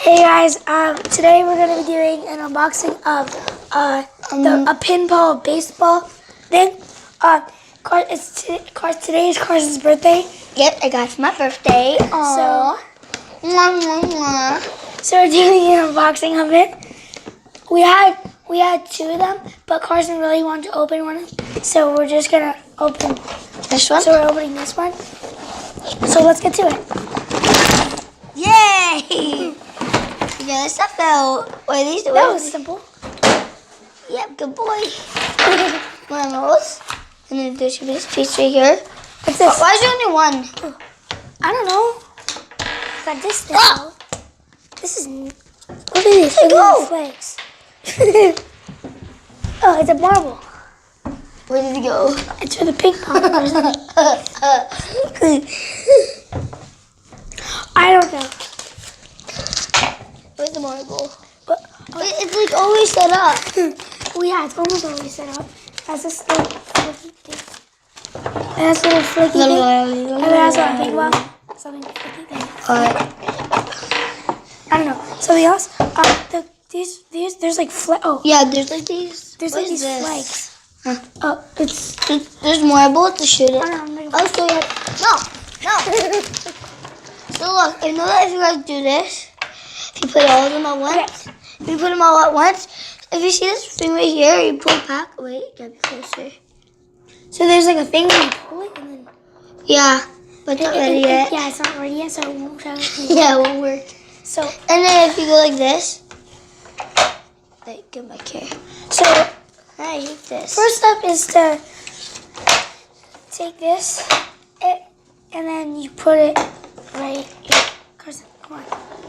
Hey guys, today we're gonna be doing an unboxing of a pinball baseball thing. Today is Carson's birthday. Yep, I got it for my birthday. Aww. So we're doing an unboxing of it. We had two of them, but Carson really wanted to open one, so we're just gonna open This one? So we're opening this one. So let's get to it. Yay! Yeah, this stuff fell. Wait, these That was simple. Yep, good boy. One of those. And then there should be this piece right here. What's this? Why is there only one? I don't know. Got this thing. Ah! This is. Look at these. Look at these flakes. Oh, it's a marble. Where did it go? It's for the ping pong. I don't know. Where's the marble? But Wait, it's like always set up. well, yeah, it's almost always set up. It has this little flicky thing. It has a little flicky thing. And it has a big one. Something flicky thing. I don't know. Something else? These, there's like oh. Yeah, there's like these. There's like these flakes. Huh. Oh, it's. There's marble to shoot it. I don't know. Oh, so no. So look, you know that if you guys do this, if you put all of them at once, if you put them all at once, if you see this thing right here, you pull it back. Wait, get closer. So there's like a thing where you pull it and then. Yeah, but it's not ready yet. Yeah, it's not ready yet, so it won't show. Yeah, it won't work. So. And then if you go like this, wait, get back here. So. I hate this. First step is to take this and then you put it right here. Carson, come on.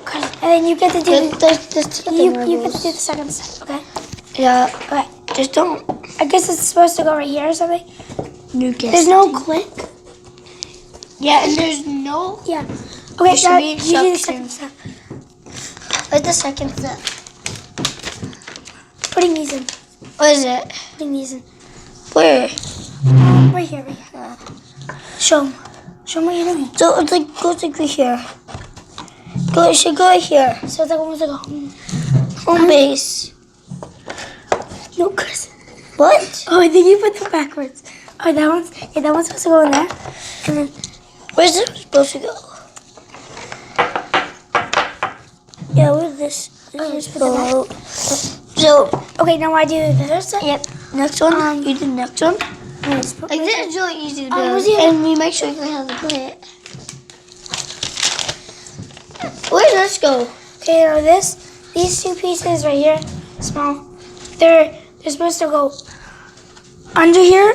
Carson. And then you get to do you get to do the second step, okay? Yeah. Okay. Just don't. I guess it's supposed to go right here or something. You guess. There's no click. Yeah, and there's no. Yeah. Okay, There should be you do the second instructions. step. What's the second step? Putting these in. What is it? Putting these in. Where? Right here, right here. Show them. Show them what you're doing. So it's like goes like right here. It should go right here. So it's like almost like a Home base. No, Carson. What? Oh, I think you put them backwards. Oh, that one's supposed to go in there. And then Where's this supposed to go? yeah, where's this? Just put it back. So Okay, now I do the third step. yep. Next one. You do the next one. Like Like this is really easy to do. where's the other- And we make sure you have to put it. Where does this go? Okay, now these two pieces right here, small, they're supposed to go under here.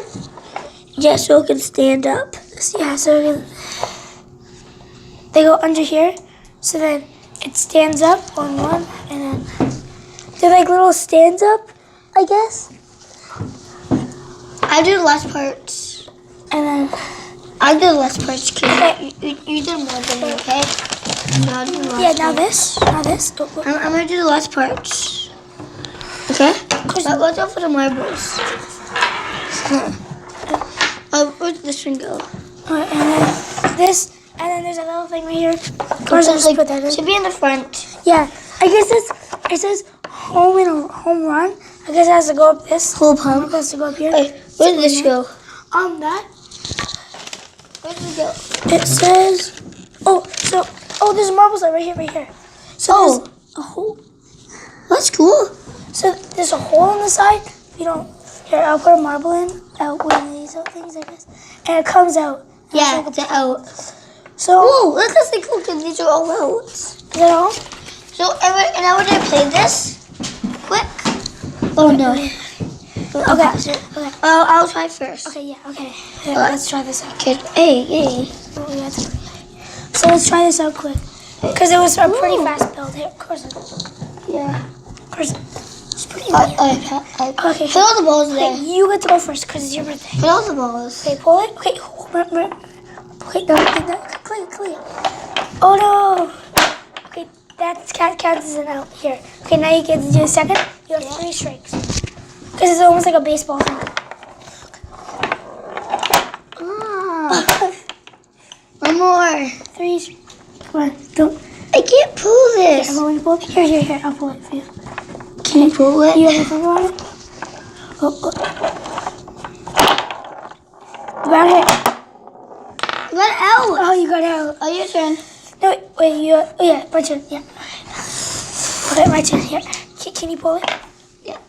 Yeah, so it can stand up. Yeah, so they go under here. So then it stands up on one, and then they're like little stands up, I guess. I do the last parts. And then I do the last parts, kid. okay, You did more than me, okay? Now I'll do the last yeah, now parts. this. I'm gonna do the last parts. Okay? But watch out for the marbles. Where'd this one go? Alright, and then this, and then there's a little thing right here. Carson, Just put that in. should be in the front. Yeah, I guess it says home run. I guess it has to go up this. Home run. It has to go up here. Wait, where did this go? That. Where did it go? It says, there's marbles right here. So there's a hole. That's cool. So there's a hole on the side. You don't. Here, I'll put a marble in. One of these things, I guess. And it comes out. Yeah, It's it's like out. so. Whoa, look at the cool because these are all out. Is that all? So, and I would play this quick. Oh no. Okay. I'll try first. Okay, yeah, okay. Here, let's try this out. Okay. Hey. So let's try this out quick. Because it was a pretty fast build. Here, Carson. Yeah. Carson. It's pretty Okay. Okay. Put all the balls there. Okay, you get to go first because it's your birthday. Put all the balls. Okay, pull it. Okay, okay, no, clear. Oh no. Okay, that counts as an out here. Okay, now you get to do the second. You have 3 strikes. Because it's almost like a baseball thing. One more. 3. Come on, don't. I can't pull this. I'm going to pull it. Here. I'll pull it for you. Can you pull it? You have your finger on it? Oh. Around here. Let out. Oh, you got out. Oh, your turn. No, wait, oh yeah, my turn, yeah. Okay, my turn, here. Can you pull it? Yeah.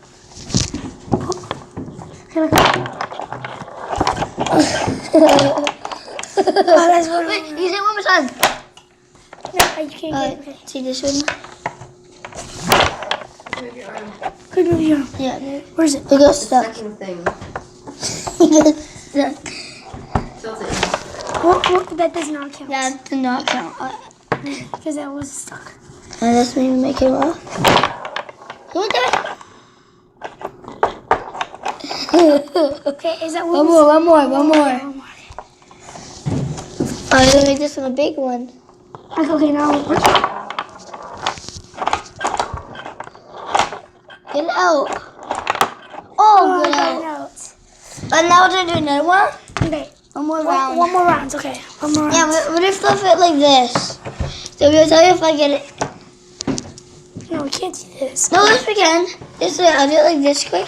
Here we go. Oh, that's one. Wait, you say one more time. No, you can't get it. Okay. See this one? Move your arm. Good move your arm. Yeah. Where is it? It got stuck. Second thing. It got stuck. Tilt it. Well, that does not count. That did not count. Because that was stuck. And let's maybe make it rough. You want that? Okay, is that One more. One more. I'm gonna make this one a big one. Okay, now. Get it out. Oh, I get got it out. out. And now we're gonna do another one. Okay. One more round. One more round, okay. One more round. Yeah, what if I fit like this? So we'll tell you if I get it. No, we can't do this. No, yes we can. This way, I'll do it like this quick.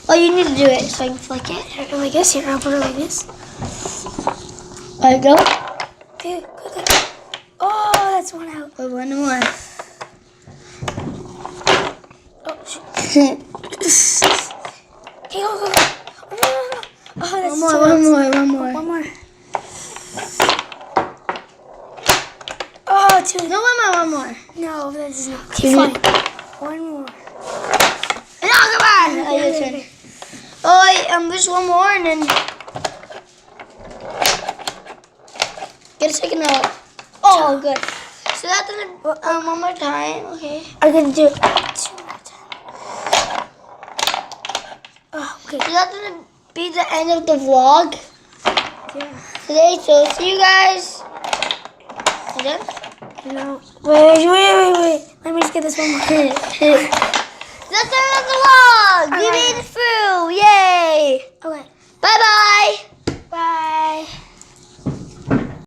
Oh, you need to do it so I can flick it. Here, like this. Here, I'll put it like this. Alright, go. Okay, quickly. Oh, that's one out. Wait, one more. Oh, shoot. Okay, go. Oh, no. Oh, that's One more. One more. Oh, two. No, one more. No, this is not. Two. Fine. One more. No, come on. Oh, your turn. Oh, just one more and then get a second out. Oh, good. So that's one more time. Okay. I'm gonna do it 2 more times. Oh, okay. So that's gonna be the end of the vlog Yeah. today. So see you guys. You done? No. Wait. Let me just get this one more. That's the end of the vlog.